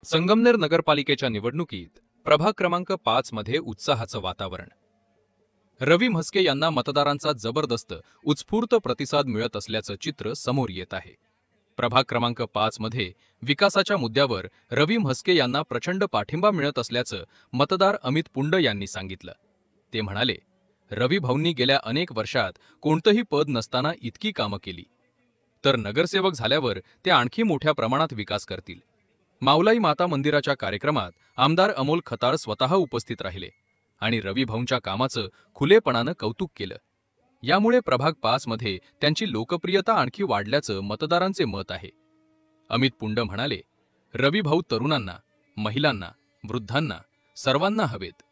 संगमनेर नगरपालिकेच्या निवडणुकीत प्रभाग क्रमांक 5 मध्ये उत्साहाचं वातावरण। रवी म्हस्के यांना मतदारांचा जबरदस्त उत्स्फूर्त प्रतिसाद मिळत असल्याचं चित्र समोर येत आहे। प्रभाग क्रमांक 5 मध्ये विकासाच्या मुद्द्यावर रवी म्हस्के यांना प्रचंड पाठिंबा मिळत असल्याचं मतदार अमित पुंड यांनी सांगितलं। ते म्हणाले, रवी भाऊंनी गेल्या अनेक वर्षात कोणतंही पद नसताना इतकी कामं केली, तर नगरसेवक झाल्यावर ते आणखी मोठ्या प्रमाणात विकास करतील। माऊलाई माता मंदिराच्या कार्यक्रमात आमदार अमोल खताळ स्वतः उपस्थित राहिले आणि रवी भाऊंच्या कामाचं खुलेपणानं कौतुक केलं। यामुळे प्रभाग 5 मध्ये त्यांची लोकप्रियता आणखी वाढल्याचं मतदारांचे मत आहे। अमित पुंड म्हणाले, रवी भाऊ तरुणांना, महिलांना, वृद्धांना सर्वांना हवेत।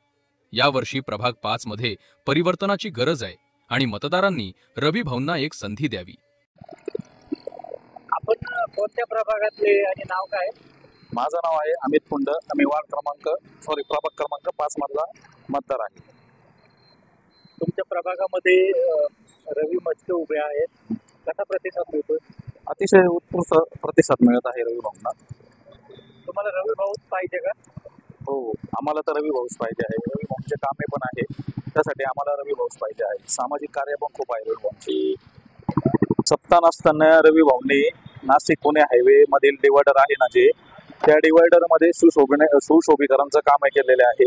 यावर्षी प्रभाग 5 मध्ये परिवर्तनाची गरज आहे आणि मतदारांनी रवी भाऊंना एक संधी द्यावी। आपण कोणत्या प्रभागातले आणि नाव काय? माझं नाव आहे अमित पुंड। आम्ही प्रभाग क्रमांक 5 मधला मतदार आहे। तुमच्या प्रभागामध्ये रवी म्हस्के उभे आहेत, कसा प्रतिसाद मिळतो? अतिशय उत्कृष्ट प्रतिसाद मिळत आहे रवी भाऊंना। तुम्हाला रवी भाऊच पाहिजे का? हो, आम्हाला तर रवी भाऊच पाहिजे आहे। रवी भाऊंचे कामे पण आहे, त्यासाठी आम्हाला रवी भाऊच पाहिजे आहे। सामाजिक कार्य पण खूप आहे रवी भाऊंची। सत्ता नसताना रवी भाऊंनी नाशिक पुणे हायवे मधील डिवायडर आहे ना, जे त्या डिवायडर मध्ये सुशोभीकरणचं काम केलेले आहे।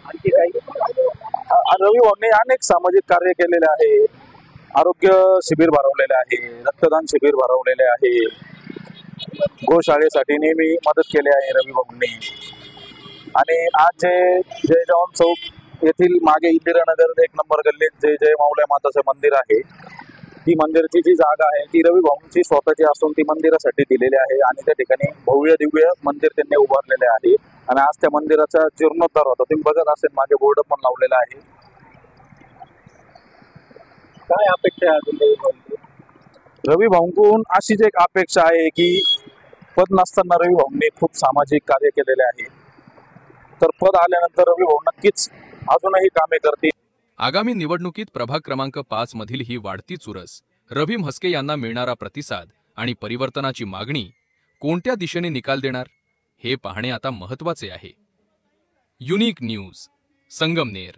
आणखी काही? रवी भाऊंनी अनेक सामाजिक कार्य केलेले आहे। आरोग्य शिबिर भरवलेले आहे, रक्तदान शिबिर भरवलेले आहे, गोशाळेसाठी नेहमी मदत केली आहे रवी भाऊंनी। आणि आज जे जय जवान चौक येथील मागे इंदिरानगर 1 नंबर गल्लीत जे जय माऊलाई माताचं मंदिर आहे, ती मंदिराची जी जागा आहे ती रवी भाऊंची स्वतःची असून ती मंदिरासाठी दिलेली आहे आणि त्या ठिकाणी भव्य दिव्य मंदिर त्यांनी उभारलेले आहे। आणि आज त्या मंदिराचा जीर्णोद्धार होता, तुम्ही बघत असेल मागे बोर्ड पण लावलेला आहे। काय अपेक्षा आहे रवी भाऊंकडून? अशीच एक अपेक्षा आहे की पद नसताना रवी भाऊंनी खूप सामाजिक कार्य केलेले आहे, तर पद आल्यानंतर रवी भाऊ नक्कीच अजूनही कामे करतील। आगामी निवडणुकीत प्रभाग क्रमांक 5 मधील ही वाढती चुरस, रवी म्हस्के यांना मिळणारा प्रतिसाद आणि परिवर्तनाची मागणी कोणत्या दिशेने निकाल देणार, हे पाहणे आता महत्त्वाचे आहे। Unique news, Sangamner.